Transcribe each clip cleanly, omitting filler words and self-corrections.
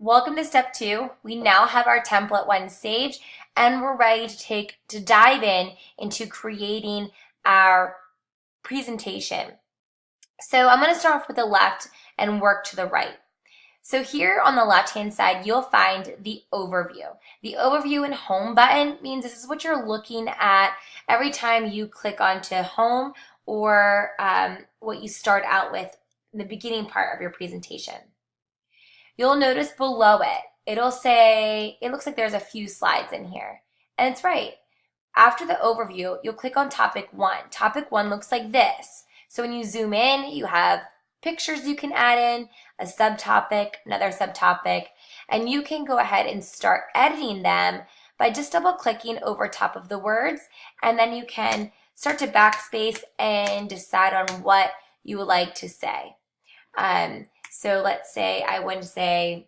Welcome to step 2. We now have our template 1 saved and we're ready to dive into creating our presentation. So I'm going to start off with the left and work to the right. So here on the left-hand side, you'll find the overview. The overview and home button means this is what you're looking at every time you click onto home or what you start out with in the beginning part of your presentation. You'll notice below it, it'll say, it looks like there's a few slides in here. And it's right. After the overview, you'll click on topic 1. Topic 1 looks like this. So when you zoom in, you have pictures you can add in, a subtopic, another subtopic, and you can go ahead and start editing them by just double clicking over top of the words, and then you can start to backspace and decide on what you would like to say. So let's say I want to say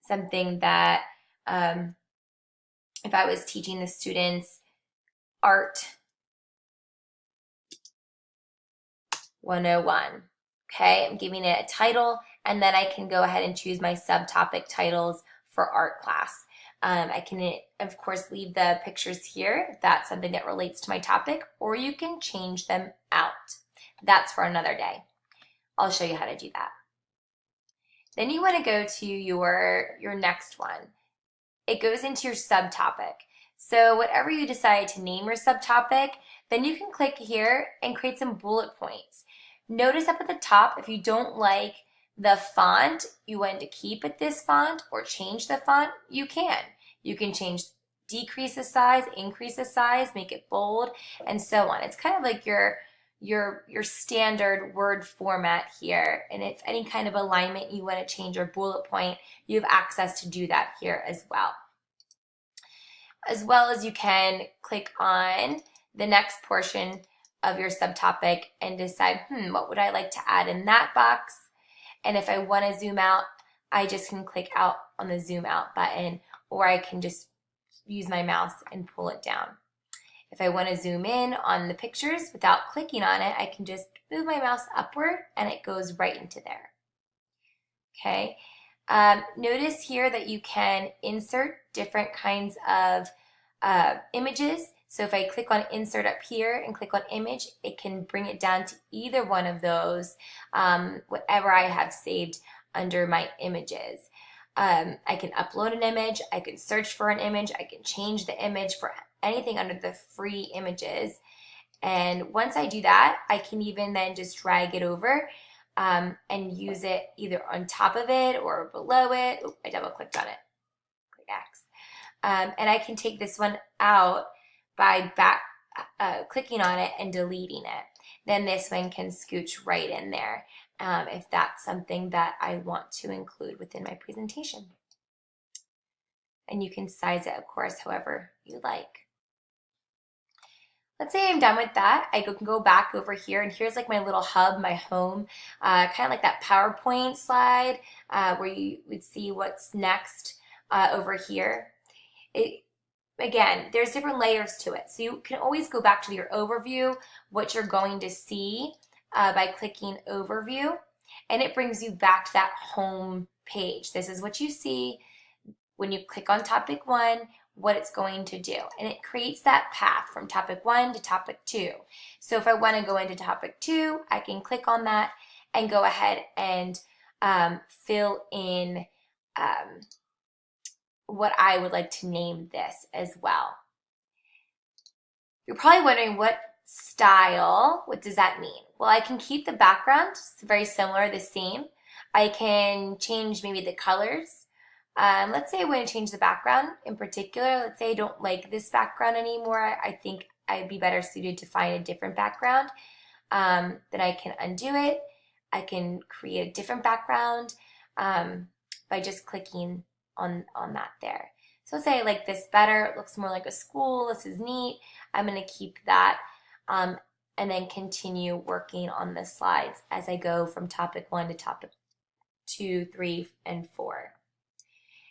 something that if I was teaching the students Art 101. Okay, I'm giving it a title, and then I can go ahead and choose my subtopic titles for art class. I can, of course, leave the pictures here if that's something that relates to my topic, or you can change them out. That's for another day. I'll show you how to do that. Then you want to go to your next one. It goes into your subtopic. So whatever you decide to name your subtopic, then you can click here and create some bullet points. Notice up at the top, if you don't like the font, you want to keep it this font or change the font, you can. You can decrease the size, increase the size, make it bold, and so on. It's kind of like your standard word format here, and if any kind of alignment you want to change or bullet point, you have access to do that here as well. As well as you can click on the next portion of your subtopic and decide, what would I like to add in that box? And if I want to zoom out, I just can click out on the zoom out button, or I can just use my mouse and pull it down. If I want to zoom in on the pictures without clicking on it, I can just move my mouse upward and it goes right into there. Okay. Notice here that you can insert different kinds of images. So if I click on insert up here and click on image, it can bring it down to either one of those, whatever I have saved under my images. I can upload an image, I can search for an image, I can change the image for anything under the free images. And once I do that, I can even then just drag it over and use it either on top of it or below it. Ooh, I double clicked on it. Click X. And I can take this one out by clicking on it and deleting it. Then this one can scooch right in there if that's something that I want to include within my presentation. And you can size it, of course, however you like. Let's say I'm done with that. I can go back over here, and here's like my little hub, my home, kind of like that PowerPoint slide where you would see what's next over here. Again, there's different layers to it. So you can always go back to your overview, what you're going to see by clicking overview, and it brings you back to that home page. This is what you see when you click on topic 1, what it's going to do. And it creates that path from topic 1 to topic 2. So if I want to go into topic 2, I can click on that and go ahead and fill in what I would like to name this as well. You're probably wondering what does that mean? Well, I can keep the background, it's very similar, the same. I can change maybe the colors. Let's say I want to change the background in particular. Let's say I don't like this background anymore. I think I'd be better suited to find a different background. Then I can undo it. I can create a different background by just clicking on that there. So let's say I like this better. It looks more like a school. This is neat. I'm going to keep that and then continue working on the slides as I go from topic 1 to topic 2, 3, and 4.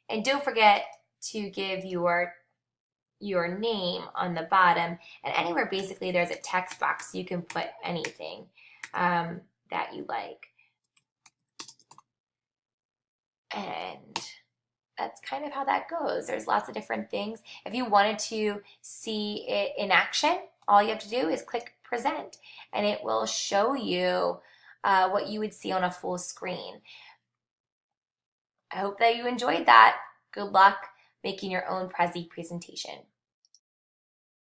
And don't forget to give your name on the bottom, and anywhere basically there's a text box. You can put anything that you like. And that's kind of how that goes. There's lots of different things. If you wanted to see it in action, all you have to do is click present and it will show you what you would see on a full screen. I hope that you enjoyed that. Good luck making your own Prezi presentation.